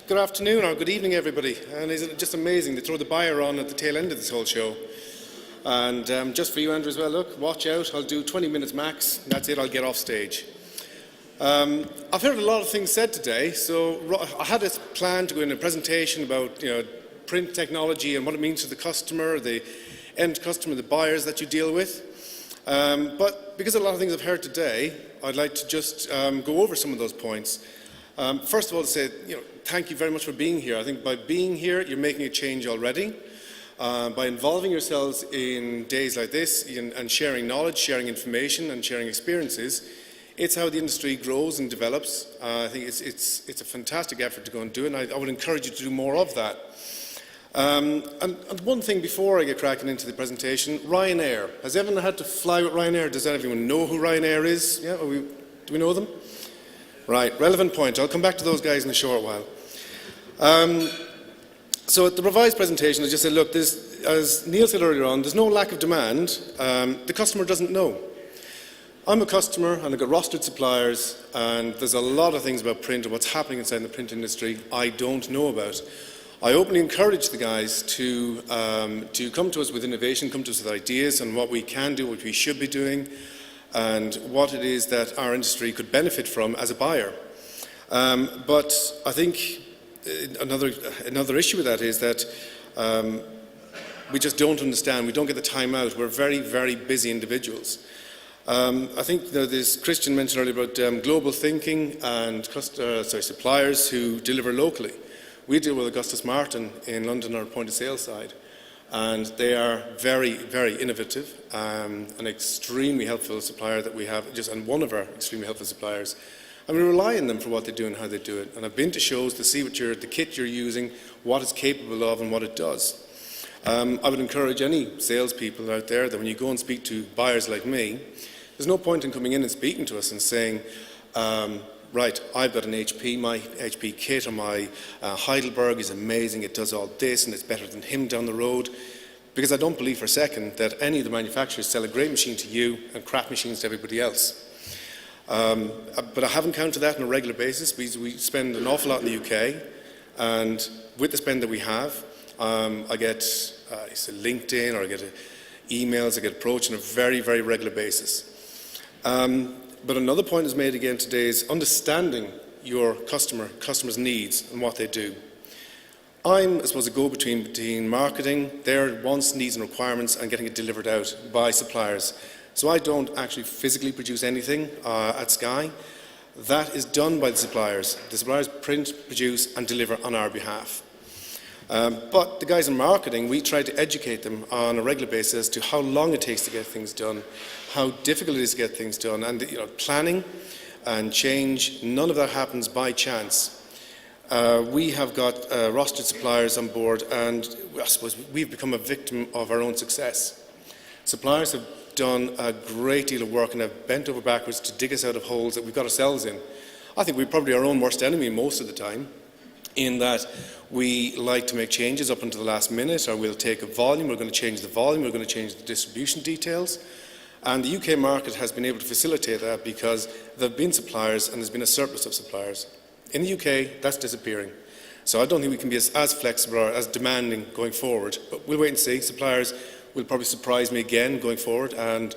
Good afternoon or good evening, everybody. And isn't it just amazing? They throw the buyer on at the tail end of this whole show. And just for you, Andrew, as well, look, watch out. I'll do 20 minutes max. That's it. I'll get off stage. I've heard a lot of things said today. So I had this plan to go in a presentation about print technology and what it means to the customer, the end customer, the buyers that you deal with. But because of a lot of things I've heard today, I'd like to just go over some of those points. First of all, to say, thank you very much for being here. I think by being here, you're making a change already. By involving yourselves in days like this and sharing knowledge, sharing information and sharing experiences, it's how the industry grows and develops. I think it's a fantastic effort to go and do it, and I would encourage you to do more of that. And one thing before I get cracking into the presentation, Ryanair. Has everyone had to fly with Ryanair? Does everyone know who Ryanair is? Yeah, do we know them? Right, relevant point. I'll come back to those guys in a short while. So at the revised presentation, I just said, look, as Neil said earlier on, there's no lack of demand. The customer doesn't know. I'm a customer and I've got rostered suppliers, and there's a lot of things about print and what's happening inside the print industry I don't know about. I openly encourage the guys to come to us with innovation, come to us with ideas on what we can do, what we should be doing, and what it is that our industry could benefit from as a buyer. But I think another issue with that is that we just don't understand, we don't get the time out. We're very, very busy individuals. I think this Christian mentioned earlier about global thinking and suppliers who deliver locally. We deal with Augustus Martin in London, our point of sale side. And they are very, very innovative, an extremely helpful supplier that we have, and one of our extremely helpful suppliers. And we rely on them for what they do and how they do it. And I've been to shows to see what the kit you're using, what it's capable of and what it does. I would encourage any salespeople out there that when you go and speak to buyers like me, there's no point in coming in and speaking to us and saying, right, I've got an HP, my HP kit or my Heidelberg is amazing, it does all this and it's better than him down the road. Because I don't believe for a second that any of the manufacturers sell a great machine to you and crap machines to everybody else. But I have encountered that on a regular basis. We spend an awful lot in the UK, and with the spend that we have, I get LinkedIn or I get emails, I get approached on a very, very regular basis. But another point is made again today is understanding your customer's needs and what they do. I'm, I suppose, a go-between between marketing, their wants, needs and requirements, and getting it delivered out by suppliers. So I don't actually physically produce anything at Sky. That is done by the suppliers. The suppliers print, produce and deliver on our behalf. But the guys in marketing, we try to educate them on a regular basis as to how long it takes to get things done, how difficult it is to get things done, and planning and change, none of that happens by chance. We have got rostered suppliers on board, and I suppose we've become a victim of our own success. Suppliers have done a great deal of work and have bent over backwards to dig us out of holes that we've got ourselves in. I think we're probably our own worst enemy most of the time, in that we like to make changes up until the last minute, or we'll take a volume, we're going to change the volume, we're going to change the distribution details. And the UK market has been able to facilitate that because there have been suppliers and there's been a surplus of suppliers. In the UK, that's disappearing. So I don't think we can be as flexible or as demanding going forward, but we'll wait and see. Suppliers will probably surprise me again going forward, and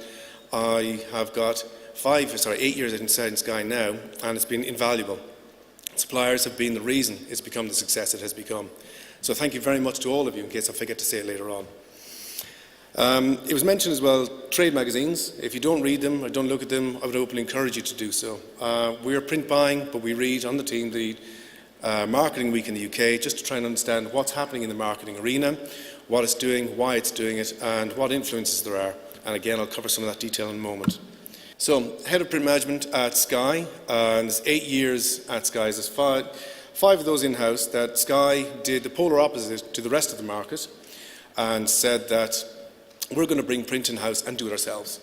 I have got 8 years inside Sky now, and it's been invaluable. Suppliers have been the reason it's become the success it has become. So thank you very much to all of you, in case I forget to say it later on. It was mentioned as well, trade magazines. If you don't read them or don't look at them, I would openly encourage you to do so. We are print buying, but we read on the team the Marketing Week in the UK, just to try and understand what's happening in the marketing arena, what it's doing, why it's doing it, and what influences there are. And again, I'll cover some of that detail in a moment. So, Head of Print Management at Sky, and there's 8 years at Sky. There's five of those in-house that Sky did the polar opposite to the rest of the market and said that we're going to bring print in-house and do it ourselves.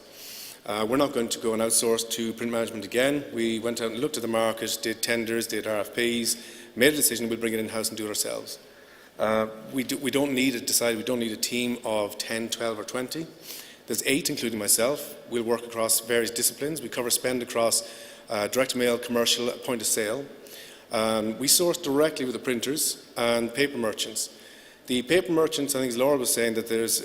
We're not going to go and outsource to print management again. We went out and looked at the market, did tenders, did RFPs, made a decision we'll bring it in-house and do it ourselves. We don't need a team of 10, 12 or 20. There's 8, including myself. We'll work across various disciplines. We cover spend across direct mail, commercial, point of sale. We source directly with the printers and paper merchants. The paper merchants, I think as Laura was saying, that there's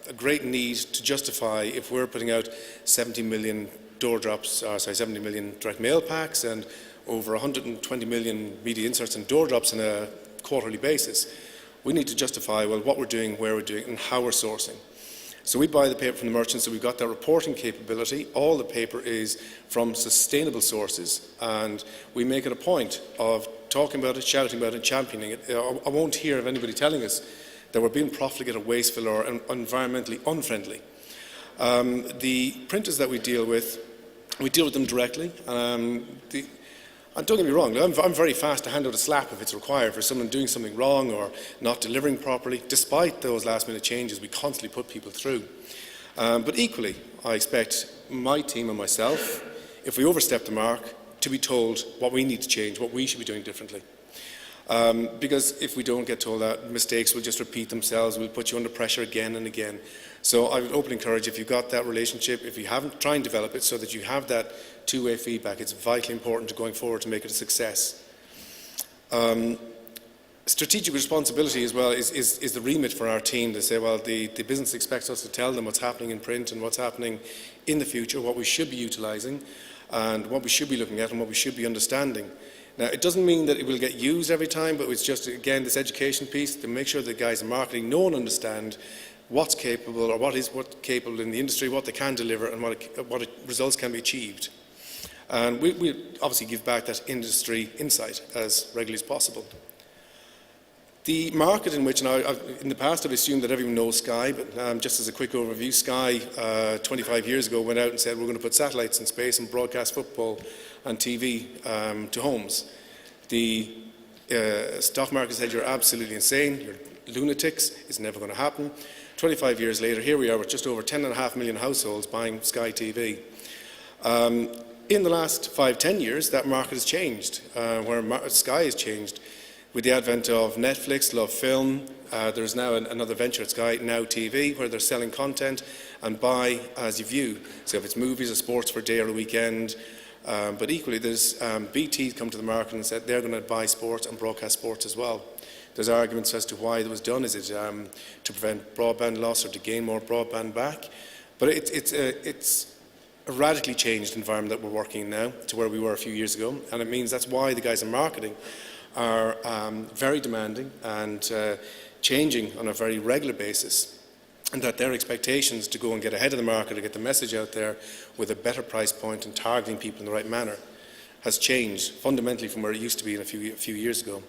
a great need to justify if we're putting out 70 million door drops, 70 million direct mail packs and over 120 million media inserts and door drops on a quarterly basis. We need to justify, well, what we're doing, where we're doing it, and how we're sourcing. So we buy the paper from the merchants, so we've got that reporting capability. All the paper is from sustainable sources, and we make it a point of talking about it, shouting about it, championing it. I won't hear of anybody telling us that we're being profligate or wasteful or environmentally unfriendly. The printers that we deal with them directly. And don't get me wrong, I'm very fast to hand out a slap if it's required for someone doing something wrong or not delivering properly. Despite those last-minute changes we constantly put people through. But equally, I expect my team and myself, if we overstep the mark, to be told what we need to change, what we should be doing differently. Because if we don't get told that, mistakes will just repeat themselves, we'll put you under pressure again and again. So I would openly encourage, if you've got that relationship, if you haven't, try and develop it so that you have that two-way feedback. It's vitally important to going forward to make it a success. Strategic responsibility as well is the remit for our team to say, well, the business expects us to tell them what's happening in print and what's happening in the future, what we should be utilising and what we should be looking at and what we should be understanding. Now, it doesn't mean that it will get used every time, but it's just, again, this education piece to make sure the guys in marketing know and understand what's capable or what's capable in the industry, what they can deliver and what results can be achieved. And we obviously give back that industry insight as regularly as possible. The market in which, and in the past I've assumed that everyone knows Sky, but just as a quick overview, Sky 25 years ago went out and said we're going to put satellites in space and broadcast football and TV to homes. The stock market said you're absolutely insane, you're lunatics, it's never going to happen. 25 years later, here we are with just over 10.5 million households buying Sky TV. In the last 5-10 years, that market has changed, where Sky has changed. With the advent of Netflix, Love Film, there's now another venture at Sky, Now TV, where they're selling content and buy as you view. So if it's movies or sports for a day or a weekend, but equally there's BT come to the market and said they're going to buy sports and broadcast sports as well. There's arguments as to why it was done. Is it to prevent broadband loss or to gain more broadband back? But it's a radically changed environment that we're working in now to where we were a few years ago, and it means that's why the guys in marketing are very demanding and changing on a very regular basis, and that their expectations to go and get ahead of the market, to get the message out there with a better price point and targeting people in the right manner has changed fundamentally from where it used to be a few years ago.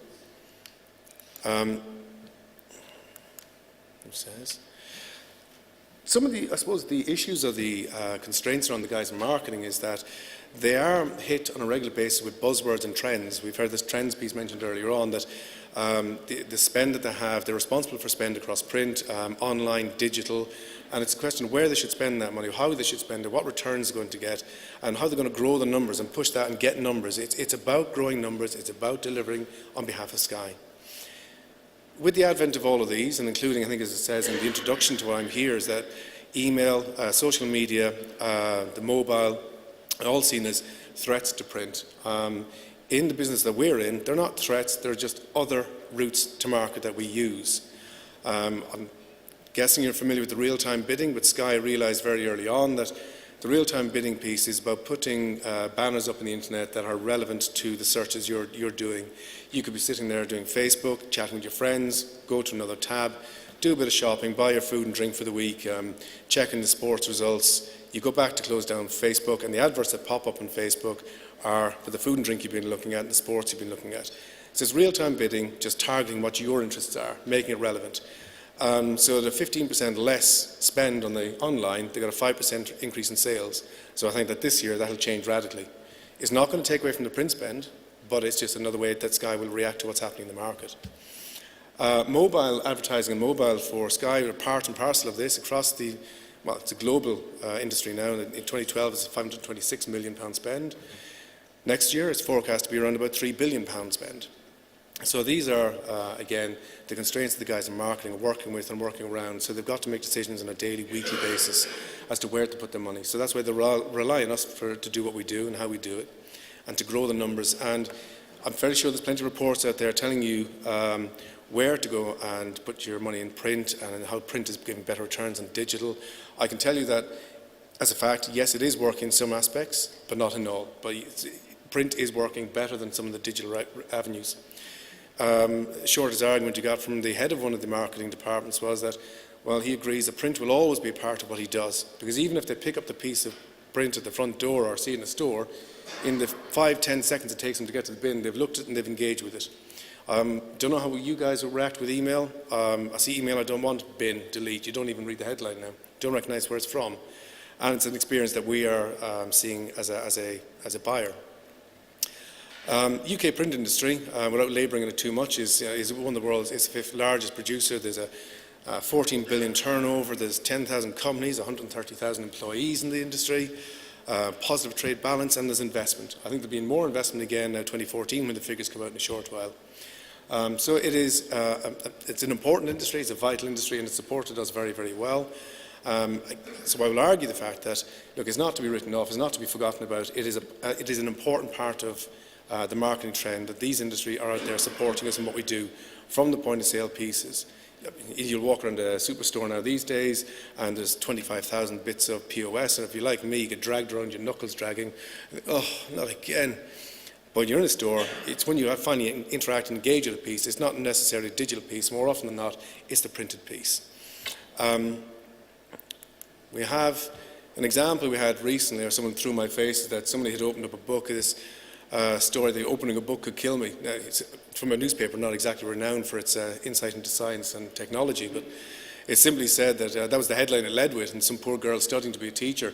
Some of the, I suppose, the issues or the constraints around the guys in marketing is that they are hit on a regular basis with buzzwords and trends. We've heard this trends piece mentioned earlier on, that the spend that they have, they're responsible for spend across print, online, digital, and it's a question of where they should spend that money, how they should spend it, what returns they're going to get, and how they're going to grow the numbers and push that and get numbers. It's about growing numbers, it's about delivering on behalf of Sky. With the advent of all of these, and including, I think as it says in the introduction to why I'm here, is that email, social media, the mobile, are all seen as threats to print. In the business that we're in, they're not threats, they're just other routes to market that we use. I'm guessing you're familiar with the real-time bidding, but Sky realised very early on that the real-time bidding piece is about putting banners up on the internet that are relevant to the searches you're doing. You could be sitting there doing Facebook, chatting with your friends, go to another tab, do a bit of shopping, buy your food and drink for the week, checking the sports results. You go back to close down Facebook, and the adverts that pop up on Facebook are for the food and drink you've been looking at and the sports you've been looking at. So it's real-time bidding, just targeting what your interests are, making it relevant. So the 15% less spend on the online, they got a 5% increase in sales. So I think that this year that'll change radically. It's not going to take away from the print spend, but it's just another way that Sky will react to what's happening in the market. Mobile advertising and mobile for Sky are part and parcel of this across the, well, it's a global industry now. In 2012 it's a £526 million spend. Next year it's forecast to be around about £3 billion spend. So these are, again, the constraints that the guys in marketing are working with and working around. So they've got to make decisions on a daily, weekly basis as to where to put their money. So that's why they rely on us to do what we do and how we do it, and to grow the numbers. And I'm fairly sure there's plenty of reports out there telling you where to go and put your money in print and how print is giving better returns than digital. I can tell you that, as a fact, yes, it is working in some aspects, but not in all. But print is working better than some of the digital avenues. Shortest argument you got from the head of one of the marketing departments was that, well, he agrees that print will always be a part of what he does, because even if they pick up the piece of print at the front door or see it in a store, in the 5-10 seconds it takes them to get to the bin, they've looked at it and they've engaged with it. Don't know how you guys will react with email. I see email I don't want, bin, delete. You don't even read the headline now. Don't recognise where it's from. And it's an experience that we are seeing as a buyer. UK print industry, without labouring on it too much, is one of the world's, it's the 5th largest producer. There's a 14 billion turnover, there's 10,000 companies, 130,000 employees in the industry, positive trade balance, and there's investment. I think there'll be more investment again now 2014 when the figures come out in a short while. So it is, it's an important industry, it's a vital industry, and it's supported us very, very well. So I will argue the fact that, look, it's not to be written off, it's not to be forgotten about. It is an important part of the marketing trend that these industries are out there supporting us in what we do, from the point of sale pieces. You'll walk around a superstore now these days and there's 25,000 bits of POS, and if you're like me, you get dragged around, your knuckles dragging. Oh, not again. But when you're in a store, it's when you finally interact and engage with a piece, it's not necessarily a digital piece. More often than not, it's the printed piece. We have an example we had recently, or someone threw in my face, that somebody had opened up a book. This story that opening a book could kill me. Now, it's from a newspaper not exactly renowned for its insight into science and technology, but it simply said that that was the headline it led with, and some poor girl studying to be a teacher,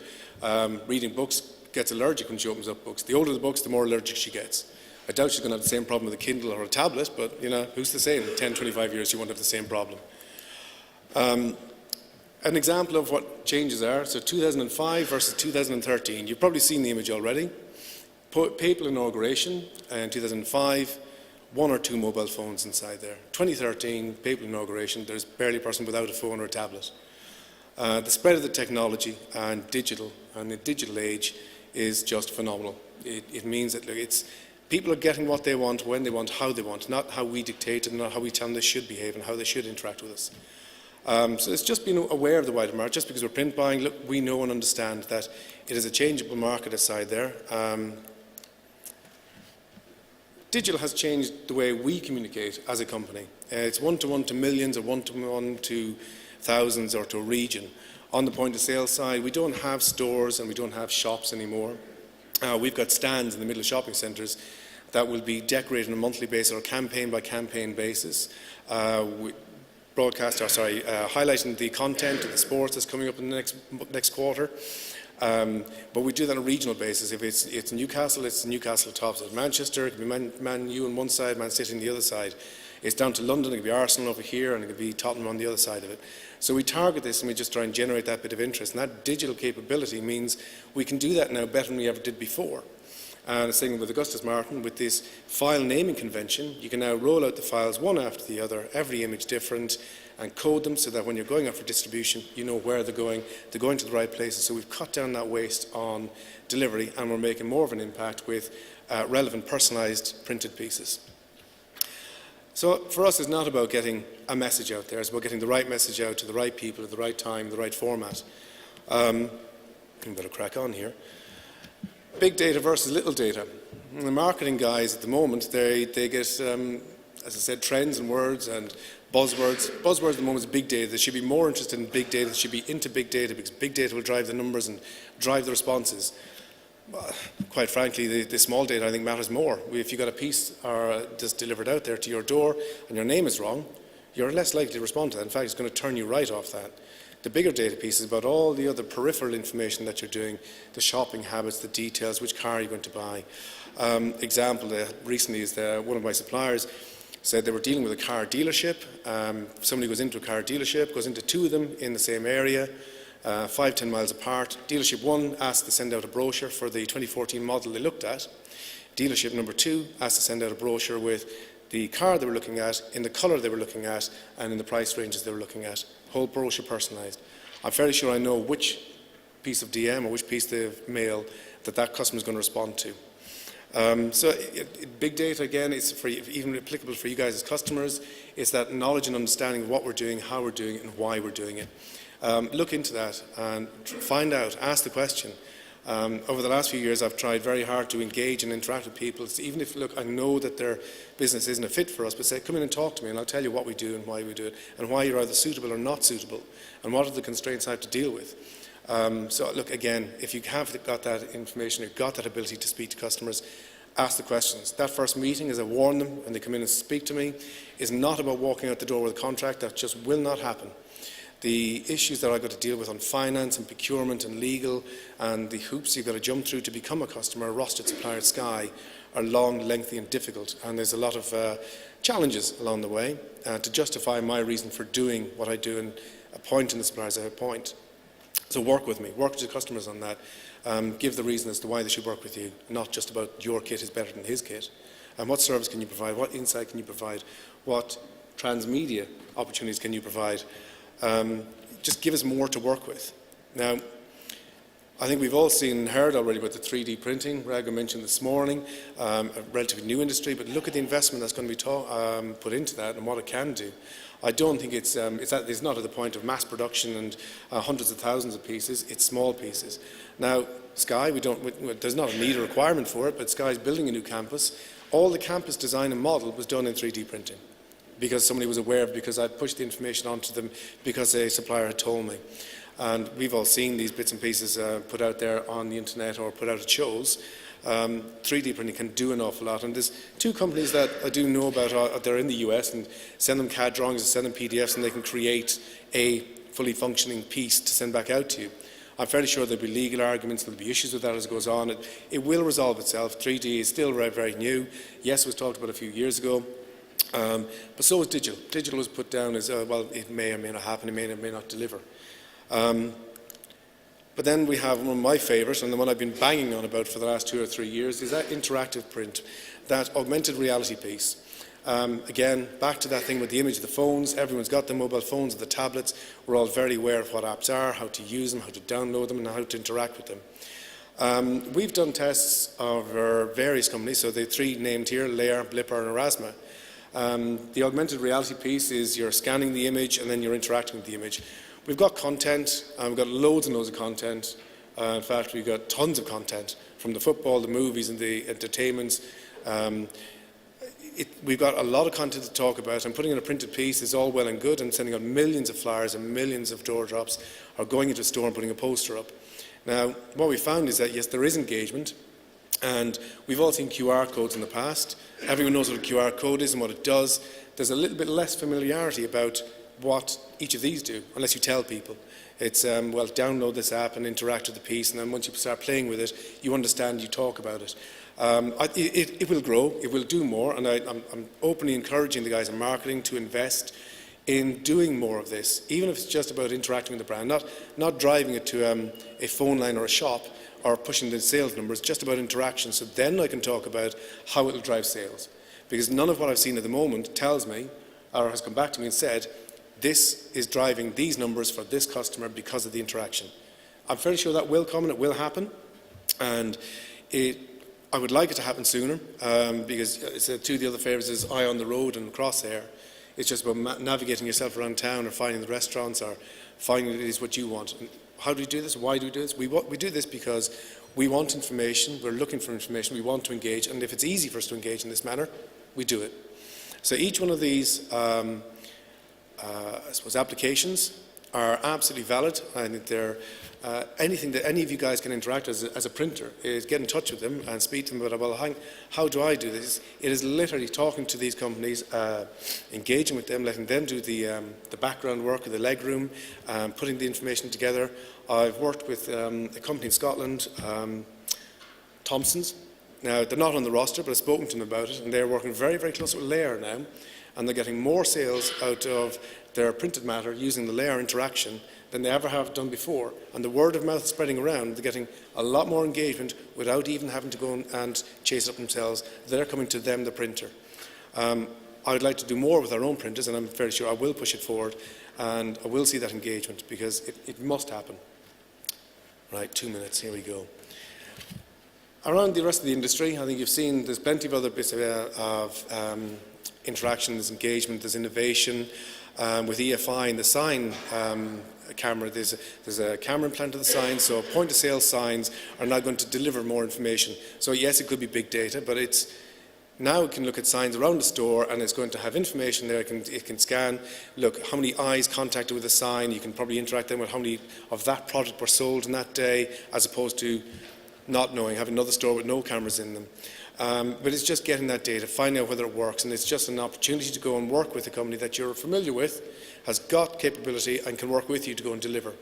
reading books, gets allergic when she opens up books. The older the books, the more allergic she gets. I doubt she's going to have the same problem with a Kindle or a tablet, but you know, who's to say in 10, 25 years she won't have the same problem. An example of what changes are, so 2005 versus 2013. You've probably seen the image already. Papal inauguration in 2005, 1 or 2 mobile phones inside there. 2013, papal inauguration, there's barely a person without a phone or a tablet. The spread of the technology and the digital age is just phenomenal. It means that people are getting what they want, when they want, how they want, not how we dictate and not how we tell them they should behave and how they should interact with us. So it's just being aware of the wider market. Just because we're print buying, look, we know and understand that it is a changeable market aside there. Digital has changed the way we communicate as a company. It's one-to-one to millions, or one-to-one to thousands, or to a region. On the point of sale side, we don't have stores and we don't have shops anymore. We've got stands in the middle of shopping centres that will be decorated on a monthly basis or a campaign by campaign basis. Highlighting the content of the sports that's coming up in the next quarter. But we do that on a regional basis. If it's Newcastle, it's Newcastle tops. It's Manchester, it could be Man U on one side, Man City on the other side. It's down to London, it could be Arsenal over here, and it could be Tottenham on the other side of it. So we target this and we just try and generate that bit of interest. And that digital capability means we can do that now better than we ever did before. And same with Augustus Martin, with this file naming convention, you can now roll out the files one after the other, every image different, and code them so that when you're going out for distribution, you know where they're going to the right places. So we've cut down that waste on delivery, and we're making more of an impact with relevant, personalised printed pieces. So for us, it's not about getting a message out there, it's about getting the right message out to the right people at the right time, the right format. I'm going to crack on here. Big data versus little data. And the marketing guys at the moment, they get, as I said, trends and words and buzzwords. Buzzwords at the moment is big data. They should be more interested in big data. They should be into big data, because big data will drive the numbers and drive the responses. Quite frankly, the small data I think matters more. If you got a piece just delivered out there to your door and your name is wrong, you're less likely to respond to that. In fact, it's going to turn you right off that. The bigger data piece is about all the other peripheral information that you're doing, the shopping habits, the details, which car you're going to buy. Example recently is one of my suppliers said they were dealing with a car dealership. Somebody goes into a car dealership, goes into 2 of them in the same area, 5-10 miles apart. Dealership 1 asked to send out a brochure for the 2014 model they looked at. Dealership number 2 asked to send out a brochure with the car they were looking at, in the colour they were looking at, and in the price ranges they were looking at. Whole brochure personalised. I'm fairly sure I know which piece of DM or which piece of mail that customer is going to respond to. Big data, again, is even applicable for you guys as customers. It's that knowledge and understanding of what we're doing, how we're doing it, and why we're doing it. Look into that and find out, ask the question. Over the last few years, I've tried very hard to engage and interact with people. So even if, look, I know that their business isn't a fit for us, but say, come in and talk to me and I'll tell you what we do and why we do it, and why you're either suitable or not suitable, and what are the constraints I have to deal with. So look, again, if you have got that information, you've got that ability to speak to customers, ask the questions. That first meeting, as I warn them when they come in and speak to me, is not about walking out the door with a contract. That just will not happen. The issues that I've got to deal with on finance and procurement and legal, and the hoops you've got to jump through to become a customer, a rostered supplier at Sky, are long, lengthy and difficult, and there's a lot of challenges along the way to justify my reason for doing what I do and appointing the suppliers I appoint. So work with me, work with your customers on that. Give the reason as to why they should work with you, not just about your kit is better than his kit. And what service can you provide, what insight can you provide, what transmedia opportunities can you provide. Just give us more to work with. Now, I think we've all seen and heard already about the 3D printing, Raga mentioned this morning, a relatively new industry, but look at the investment that's going to be put into that and what it can do. I don't think it's not at the point of mass production and hundreds of thousands of pieces, it's small pieces. Now, Sky, there's not a need or requirement for it, but Sky's building a new campus. All the campus design and model was done in 3D printing, because somebody was aware of it, because I pushed the information onto them, because a supplier had told me. And we've all seen these bits and pieces put out there on the internet or put out at shows. 3D printing can do an awful lot. And there's two companies that I do know about, they're in the US, and send them CAD drawings and send them PDFs, and they can create a fully functioning piece to send back out to you. I'm fairly sure there'll be legal arguments, there'll be issues with that as it goes on. It will resolve itself. 3D is still very, very new. Yes, it was talked about a few years ago. But so was digital. Digital was put down as, well, it may or may not happen, it may or may not deliver. But then we have one of my favourites, and the one I've been banging on about for the last 2 or 3 years, is that interactive print, that augmented reality piece. Again, back to that thing with the image of the phones. Everyone's got the mobile phones, the tablets. We're all very aware of what apps are, how to use them, how to download them, and how to interact with them. We've done tests of various companies, so the three named here, Layer, Blipper and Erasma. The augmented reality piece is you're scanning the image and then you're interacting with the image. We've got content, we've got loads and loads of content. In fact, we've got tons of content, from the football, the movies and the entertainments. We've got a lot of content to talk about, and putting in a printed piece is all well and good, and sending out millions of flyers and millions of door drops, or going into a store and putting a poster up. Now, what we found is that, yes, there is engagement, and we've all seen QR codes in the past. Everyone knows what a QR code is and what it does. There's a little bit less familiarity about what each of these do, unless you tell people. It's, well, download this app and interact with the piece, and then once you start playing with it, you understand, you talk about it. It will grow, it will do more, and I'm openly encouraging the guys in marketing to invest in doing more of this, even if it's just about interacting with the brand, not driving it to a phone line or a shop or pushing the sales numbers, just about interaction. So then I can talk about how it will drive sales. Because none of what I've seen at the moment tells me, or has come back to me and said, this is driving these numbers for this customer because of the interaction. I'm fairly sure that will come and it will happen, and I would like it to happen sooner, because it's two of the other favours is eye on the road and crosshair. It's just about navigating yourself around town, or finding the restaurants, or finding it is what you want. And how do we do this? Why do we do this? We do this because we want information, we're looking for information, we want to engage, and if it's easy for us to engage in this manner, we do it. So each one of these I suppose applications are absolutely valid. I think they're anything that any of you guys can interact as a printer is get in touch with them and speak to them about, well, how do I do this? It is literally talking to these companies, engaging with them, letting them do the background work, or the leg room, putting the information together. I've worked with a company in Scotland, Thompson's. Now, they're not on the roster, but I've spoken to them about it, and they're working very, very close with Layer now, and they're getting more sales out of their printed matter using the Layer interaction than they ever have done before. And the word of mouth is spreading around. They're getting a lot more engagement without even having to go and chase it up themselves. They're coming to them, the printer. I would like to do more with our own printers, and I'm fairly sure I will push it forward, and I will see that engagement, because it must happen. Right, 2 minutes, here we go. Around the rest of the industry, I think you've seen there's plenty of other bits of interaction, there's engagement, there's innovation. With EFI and the sign camera, there's a camera implanted to the sign, so point-of-sale signs are now going to deliver more information. So yes, it could be big data, but now it can look at signs around the store and it's going to have information there. It can scan, look, how many eyes contacted with a sign. You can probably interact then with how many of that product were sold in that day, as opposed to not knowing, having another store with no cameras in them. But it's just getting that data, finding out whether it works, and it's just an opportunity to go and work with a company that you're familiar with, has got capability and can work with you to go and deliver.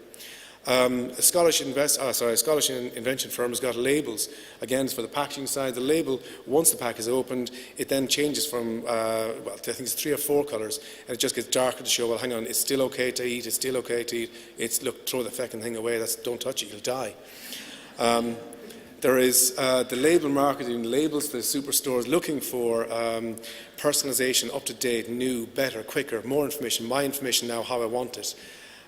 A Scottish invention firm has got labels. Again, it's for the packaging side. The label, once the pack is opened, it then changes from, I think it's 3 or 4 colours, and it just gets darker to show, well, hang on, it's still okay to eat, it's still okay to eat. It's, look, throw the feckin' thing away, don't touch it, you'll die. There is the label marketing, labels, the superstores looking for personalisation, up-to-date, new, better, quicker, more information, my information now, how I want it.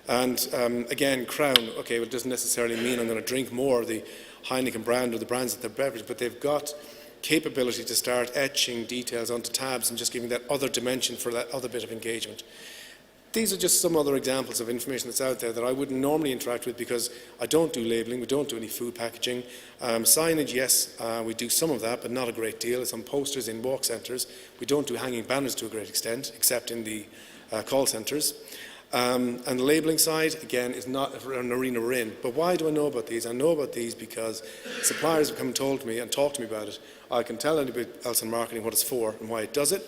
And again, Crown, okay, well, it doesn't necessarily mean I'm going to drink more of the Heineken brand or the brands of their beverage, but they've got capability to start etching details onto tabs and just giving that other dimension for that other bit of engagement. These are just some other examples of information that's out there that I wouldn't normally interact with because I don't do labelling, we don't do any food packaging. Signage, yes, we do some of that, but not a great deal. It's on posters in walk centres. We don't do hanging banners to a great extent, except in the call centres. And the labelling side, again, is not an arena we're in. But why do I know about these? I know about these because suppliers have come and told me and talked to me about it. I can tell anybody else in marketing what it's for and why it does it.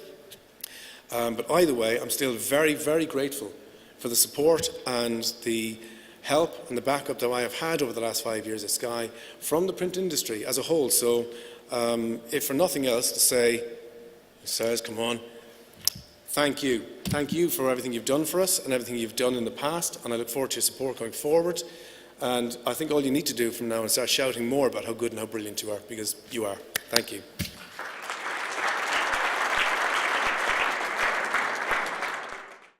But either way, I'm still very, very grateful for the support and the help and the backup that I have had over the last 5 years at Sky from the print industry as a whole. So if for nothing else to say, sirs, come on, thank you. Thank you for everything you've done for us and everything you've done in the past, and I look forward to your support going forward. And I think all you need to do from now is start shouting more about how good and how brilliant you are, because you are. Thank you.